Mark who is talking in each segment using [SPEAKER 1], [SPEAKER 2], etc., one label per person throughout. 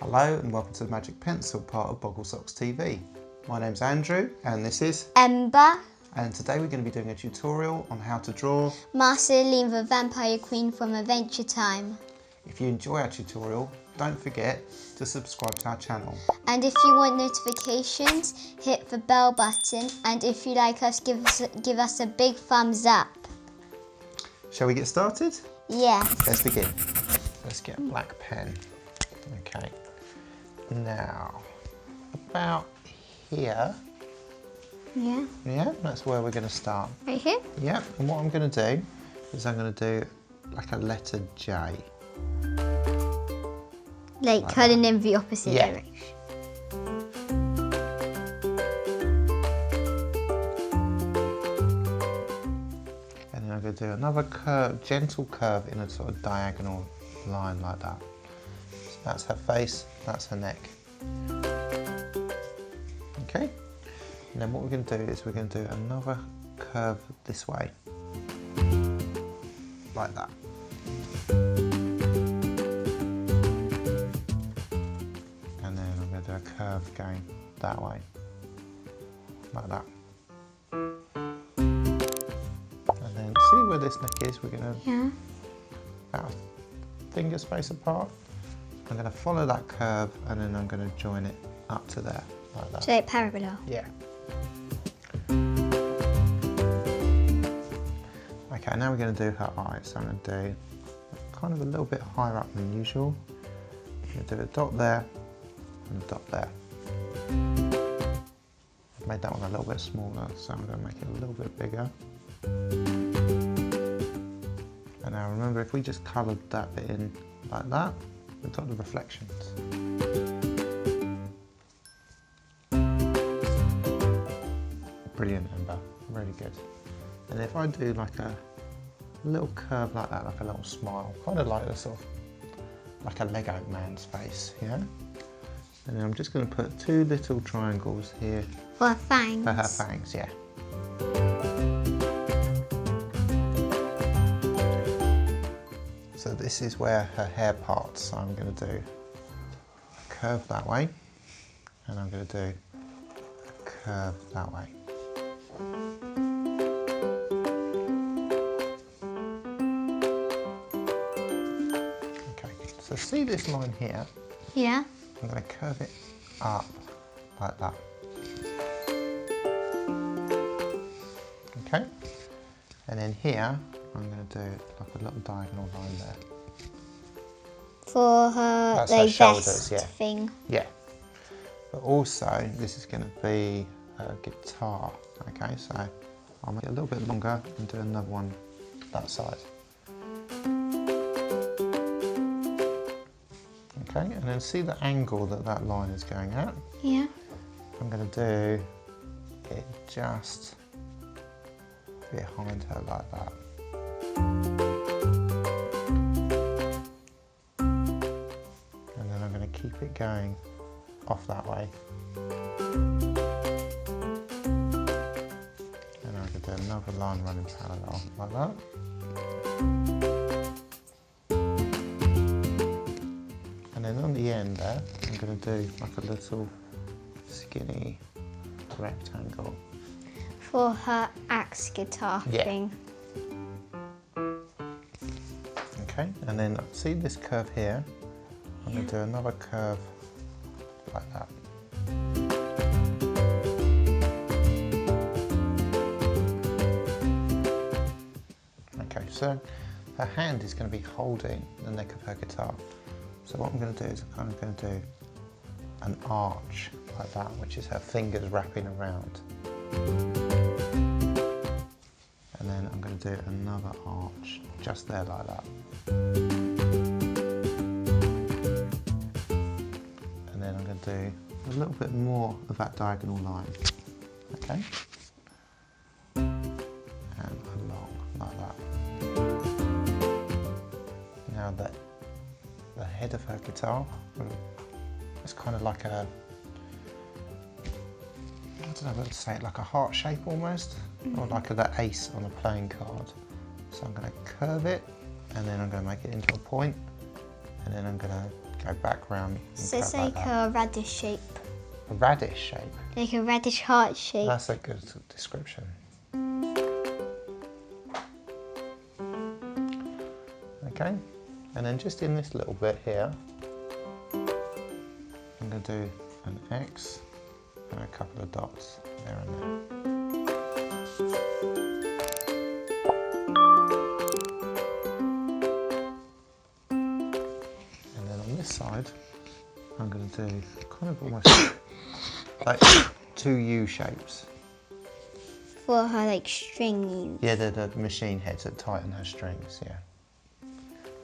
[SPEAKER 1] Hello and welcome to the Magic Pencil part of Boggle Socks TV. My name's Andrew and this is
[SPEAKER 2] Ember.
[SPEAKER 1] And today we're going to be doing a tutorial on how to draw
[SPEAKER 2] Marceline the Vampire Queen from Adventure Time.
[SPEAKER 1] If you enjoy our tutorial, don't forget to subscribe to our channel.
[SPEAKER 2] And if you want notifications, hit the bell button. And if you like us, give us a big thumbs up.
[SPEAKER 1] Shall we get started?
[SPEAKER 2] Yes.
[SPEAKER 1] Let's begin. Let's get a black pen. Okay. Now, about here.
[SPEAKER 2] Yeah.
[SPEAKER 1] Yeah, that's where we're going to start.
[SPEAKER 2] Right here?
[SPEAKER 1] Yeah, and what I'm going to do is I'm going to do like a letter J.
[SPEAKER 2] Like curling in the opposite direction.
[SPEAKER 1] And then I'm going to do another curve, gentle curve in a sort of diagonal line like that. So that's her face, that's her neck. Okay. And then what we're going to do is we're going to do another curve this way. Like that. And then I'm going to do a curve going that way. Like that. And then see where this neck is? We're going to about a finger space apart. I'm going to follow that curve and then I'm going to join it up to there. Like that.
[SPEAKER 2] So like parallel?
[SPEAKER 1] Yeah. Okay, now we're going to do her eyes. So I'm going to do kind of a little bit higher up than usual. I'm going to do a dot there and a dot there. I've made that one a little bit smaller, so I'm going to make it a little bit bigger. And now remember, if we just coloured that bit in like that, we've got the reflections. Brilliant, Ember, really good. And if I do like a little curve like that, like a little smile, kind of like a sort of, like a Lego man's face, yeah? And then I'm just going to put two little triangles here.
[SPEAKER 2] For her fangs?
[SPEAKER 1] For her fangs, yeah. So this is where her hair parts, so I'm going to do a curve that way, and I'm going to do a curve that way. So see this line here?
[SPEAKER 2] Yeah.
[SPEAKER 1] I'm going to curve it up like that. Okay? And then here, I'm going to do like a little diagonal line there.
[SPEAKER 2] For her,
[SPEAKER 1] that's
[SPEAKER 2] like,
[SPEAKER 1] her shoulders,
[SPEAKER 2] vest
[SPEAKER 1] yeah.
[SPEAKER 2] thing.
[SPEAKER 1] Yeah. But also, this is going to be a guitar. Okay, so I'll make it a little bit longer and do another one that side. Okay, and then see the angle that that line is going at?
[SPEAKER 2] Yeah.
[SPEAKER 1] I'm going to do it just behind her like that. And then I'm going to keep it going off that way. And I'm going to do another line running parallel like that. And then on the end there, I'm going to do like a little skinny rectangle.
[SPEAKER 2] For her axe guitar thing.
[SPEAKER 1] Okay, and then see this curve here? I'm going to do another curve like that. Okay, so her hand is going to be holding the neck of her guitar. So what I'm going to do is I'm going to do an arch like that, which is her fingers wrapping around. And then I'm going to do another arch just there like that. And then I'm going to do a little bit more of that diagonal line. Okay? And along like that. Now that the head of her guitar, it's kind of like a, I don't know what to say, like a heart shape almost, or like that ace on a playing card. So I'm going to curve it, and then I'm going to make it into a point, and then I'm going to go back round.
[SPEAKER 2] So it's like a radish shape.
[SPEAKER 1] A radish shape?
[SPEAKER 2] Like a radish heart shape.
[SPEAKER 1] That's a good description. Okay, and then just in this little bit here, I'm going to do an X and a couple of dots there and there. And then on this side, I'm going to do kind of almost like 2 U shapes.
[SPEAKER 2] For her like string.
[SPEAKER 1] Yeah, the machine heads that tighten her strings, yeah.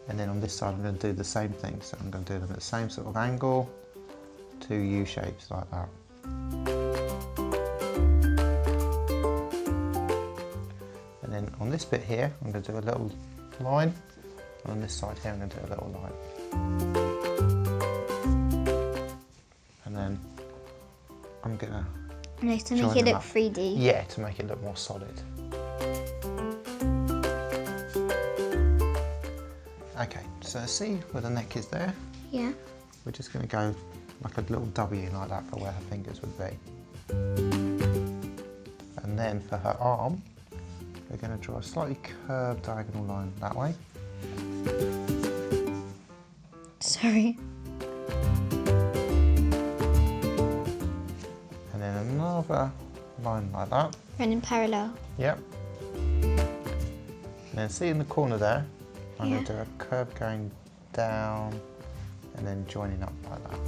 [SPEAKER 1] And then on this side I'm going to do the same thing, so I'm going to do them at the same sort of angle, 2 U shapes like that. And then on this bit here I'm going to do a little line, and on this side here I'm going to do a little line. And then I'm going to
[SPEAKER 2] Nice to make it look 3D.
[SPEAKER 1] Yeah, to make it look more solid. Okay, so see where the neck is there?
[SPEAKER 2] Yeah.
[SPEAKER 1] We're just going to go like a little W like that for where her fingers would be. And then for her arm, we're going to draw a slightly curved diagonal line that way.
[SPEAKER 2] Sorry.
[SPEAKER 1] And then another line like that.
[SPEAKER 2] Running parallel.
[SPEAKER 1] Yep. And then see in the corner there, I'm going to do a curve going down and then joining up like that.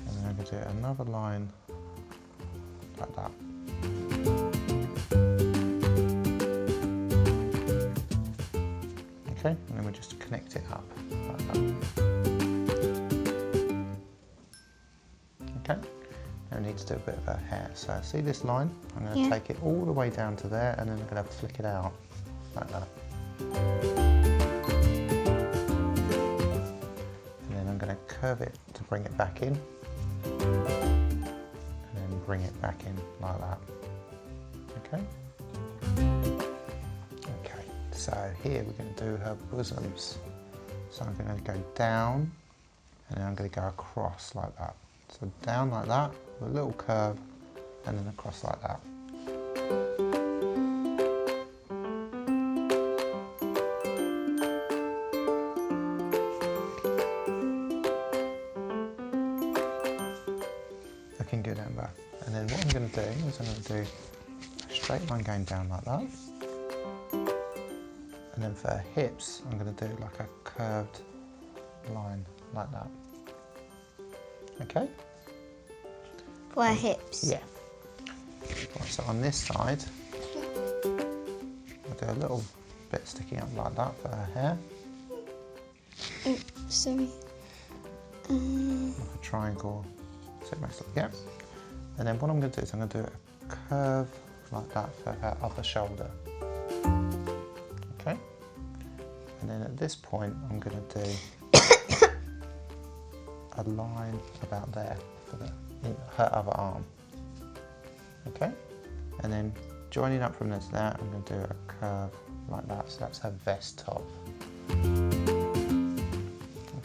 [SPEAKER 1] And then I'm going to do another line like that. Okay, and then we just connect it up like that. Okay. Now we need to do a bit of her hair. So see this line? I'm going to take it all the way down to there, and then I'm going to flick it out like that. And then I'm going to curve it to bring it back in, and then bring it back in like that. Okay? Okay, so here we're going to do her bosoms. So I'm going to go down, and then I'm going to go across like that. So down like that, with a little curve, and then across like that. Looking good, Ember. And then what I'm going to do is I'm going to do a straight line going down like that. And then for her hips, I'm going to do like a curved line like that. Okay?
[SPEAKER 2] For her hips?
[SPEAKER 1] Yeah. Right, so on this side, I'll do a little bit sticking up like that for her hair.
[SPEAKER 2] Oh, sorry.
[SPEAKER 1] Like a triangle. So it makes it, yeah. And then what I'm going to do is I'm going to do a curve like that for her other shoulder. Okay? And then at this point, I'm going to do a line about there for her other arm. Okay? And then joining up from this to that, I'm going to do a curve like that. So that's her vest top.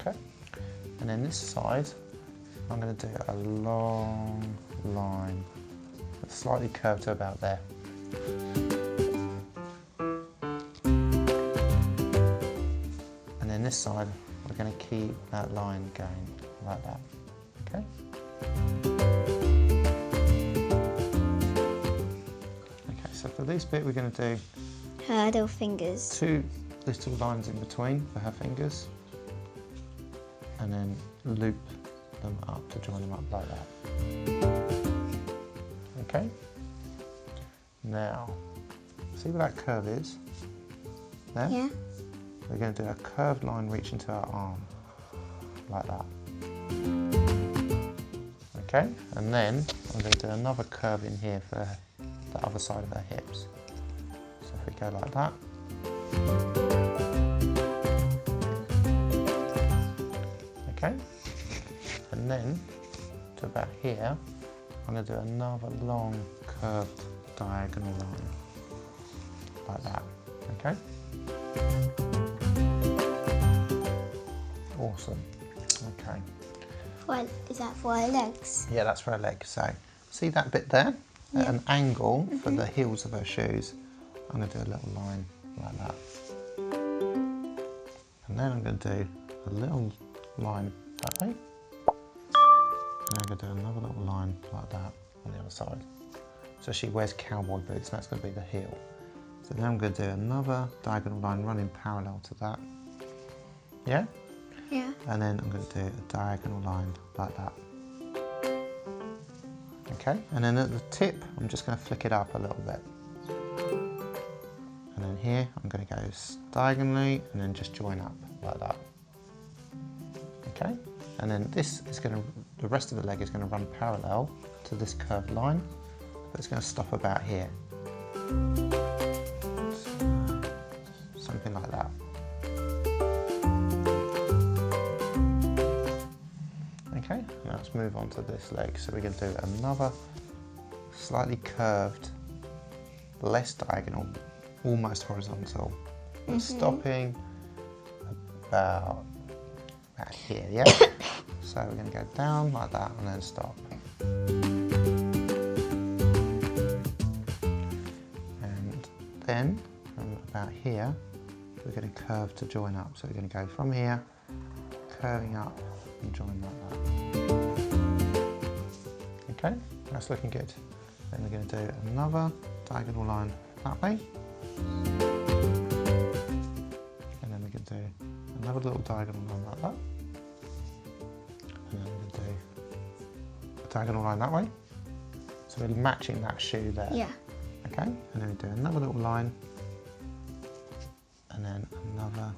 [SPEAKER 1] Okay? And then this side, I'm going to do a long line, slightly curved to about there. And then this side, we're going to keep that line going like that. Okay? Okay, so for this bit, we're going to do
[SPEAKER 2] her little fingers.
[SPEAKER 1] 2 little lines in between for her fingers, and then loop them up to join them up like that. Okay? Now, see where that curve is? There?
[SPEAKER 2] Yeah.
[SPEAKER 1] We're going to do a curved line reaching to our arm, like that. Okay? And then I'm going to do another curve in here for the other side of her hips. So if we go like that. Okay? And then to about here, I'm going to do another long curved diagonal line, like that, okay? Awesome, okay.
[SPEAKER 2] Well, is that for her legs?
[SPEAKER 1] Yeah, that's for her legs. So, see that bit there?
[SPEAKER 2] Yeah.
[SPEAKER 1] At an angle for the heels of her shoes, I'm going to do a little line like that. And then I'm going to do a little line that way. And I'm going to do another little line like that on the other side. So she wears cowboy boots, and that's going to be the heel. So then I'm going to do another diagonal line running parallel to that. Yeah?
[SPEAKER 2] Yeah.
[SPEAKER 1] And then I'm going to do a diagonal line like that. Okay, and then at the tip, I'm just going to flick it up a little bit. And then here, I'm going to go diagonally and then just join up like that. Okay, and then this is going to, the rest of the leg is going to run parallel to this curved line, but it's going to stop about here. Something like that. Okay, now let's move on to this leg. So we're going to do another slightly curved, less diagonal, almost horizontal, but stopping about here, yeah? So we're going to go down like that and then stop. And then from about here, we're going to curve to join up. So we're going to go from here, curving up and join like that. Okay, that's looking good. Then we're going to do another diagonal line that way. And then we're going to do another little diagonal line like that. And then we're going to do a diagonal line that way. So we're matching that shoe there.
[SPEAKER 2] Yeah.
[SPEAKER 1] Okay, and then we do another little line. And then another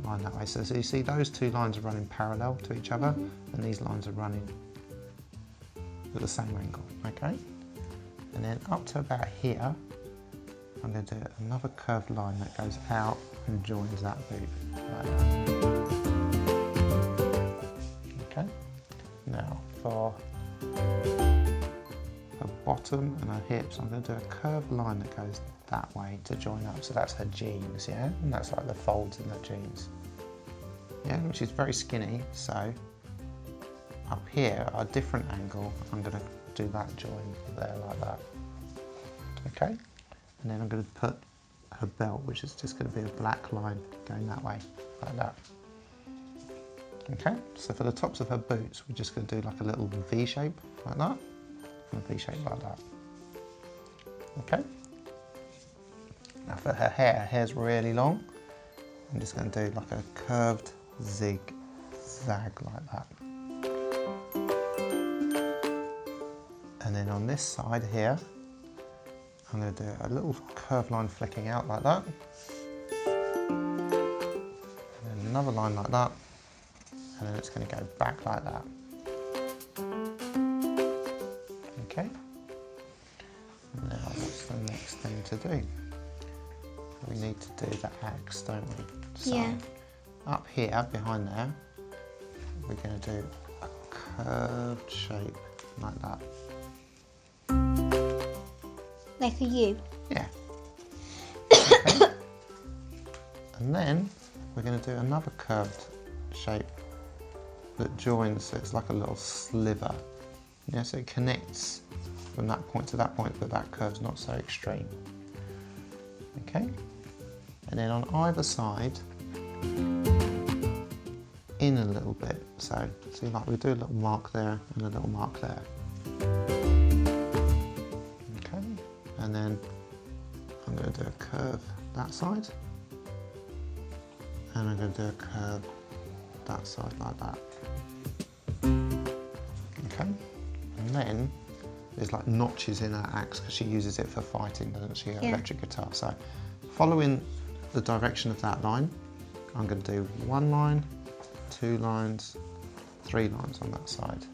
[SPEAKER 1] line that way. So you see those two lines are running parallel to each other, and these lines are running at the same angle, okay? And then up to about here, I'm going to do another curved line that goes out and joins that boot like that. Okay, now for her bottom and her hips, I'm going to do a curved line that goes that way to join up. So that's her jeans, yeah? And that's like the folds in the jeans. Yeah, which is very skinny, so up here, at a different angle, I'm going to do that join there like that. Okay, and then I'm going to put her belt, which is just going to be a black line going that way, like that. Okay, so for the tops of her boots, we're just going to do like a little V shape, like that, and a V shape like that. Okay. Now for her hair's really long. I'm just going to do like a curved zigzag like that. And then on this side here, I'm going to do a little curved line flicking out like that. And then another line like that. And then it's going to go back like that. Okay. Now what's the next thing to do? We need to do the axe, don't we? So
[SPEAKER 2] Yeah.
[SPEAKER 1] Up here, behind there, we're going to do a curved shape like that.
[SPEAKER 2] Like a U?
[SPEAKER 1] Yeah. Okay. And then we're going to do another curved shape that joins, so it's like a little sliver. Yeah, so it connects from that point to that point, but that curve's not so extreme. Okay. And then on either side, in a little bit. So see, like we do a little mark there and a little mark there. Okay. And then I'm going to do a curve that side, and I'm going to do a curve that side like that. Okay. And then there's like notches in her axe because she uses it for fighting, doesn't she? Her electric guitar. So following the direction of that line, I'm going to do one line, 2 lines, 3 lines on that side.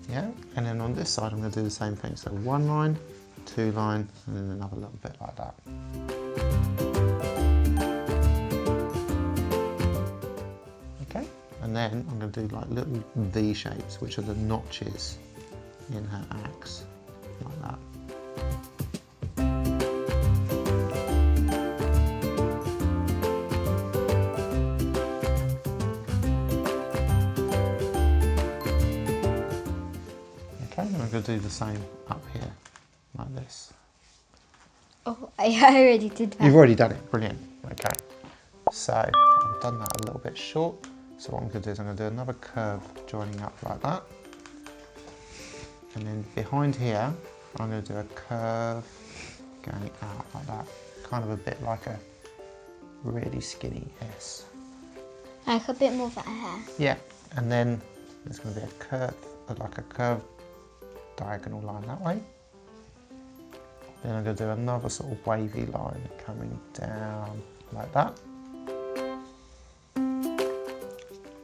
[SPEAKER 1] Yeah, and then on this side I'm going to do the same thing. So 1 line, 2 line, and then another little bit like that. Okay, and And then I'm going to do like little V shapes, which are the notches in her axe, like that. Okay, and I'm going to do the same up here, like this.
[SPEAKER 2] Oh, I already did that.
[SPEAKER 1] You've already done it, brilliant. Okay, so I've done that a little bit short. So what I'm going to do is I'm going to do another curve joining up like that. And then behind here, I'm going to do a curve going out like that. Kind of a bit like a really skinny S.
[SPEAKER 2] Like a bit more of a hair.
[SPEAKER 1] Yeah, and then there's going to be a curve, like a curved diagonal line that way. Then I'm going to do another sort of wavy line coming down like that.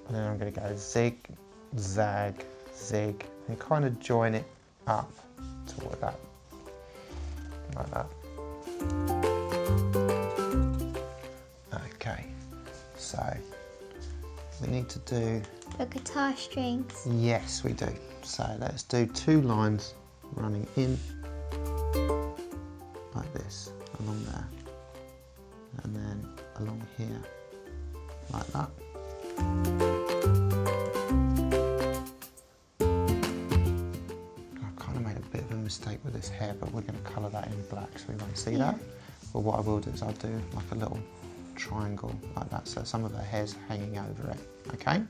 [SPEAKER 1] And then I'm going to go zig, zag, zig, and kind of join it up toward that, like that. Okay, so we need to do...
[SPEAKER 2] The guitar strings.
[SPEAKER 1] Yes, we do. So let's do 2 lines running in, like this, along there, and then along here, like that. Mistake with this hair, but we're going to colour that in black so we won't see that. But what I will do is I'll do like a little triangle like that, so some of her hair's hanging over it, okay?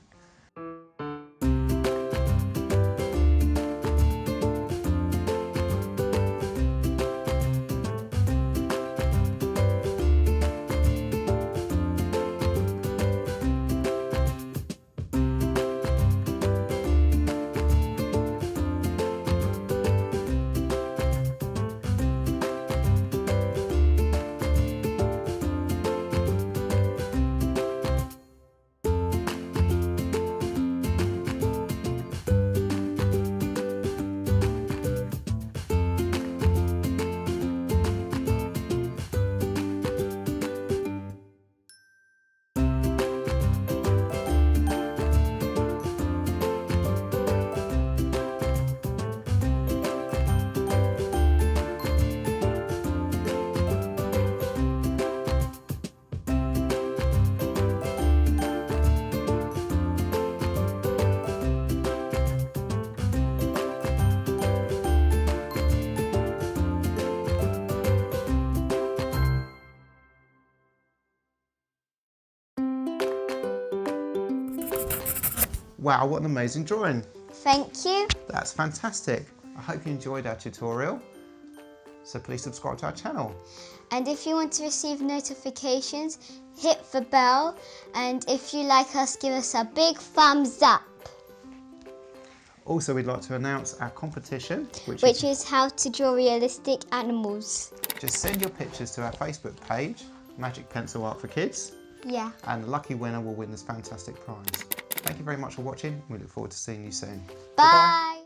[SPEAKER 1] Wow, what an amazing drawing.
[SPEAKER 2] Thank you.
[SPEAKER 1] That's fantastic. I hope you enjoyed our tutorial. So please subscribe to our channel.
[SPEAKER 2] And if you want to receive notifications, hit the bell. And if you like us, give us a big thumbs up.
[SPEAKER 1] Also, we'd like to announce our competition,
[SPEAKER 2] which is how to draw realistic animals.
[SPEAKER 1] Just send your pictures to our Facebook page, Magic Pencil Art for Kids.
[SPEAKER 2] Yeah.
[SPEAKER 1] And the lucky winner will win this fantastic prize. Thank you very much for watching. We look forward to seeing you soon.
[SPEAKER 2] Bye.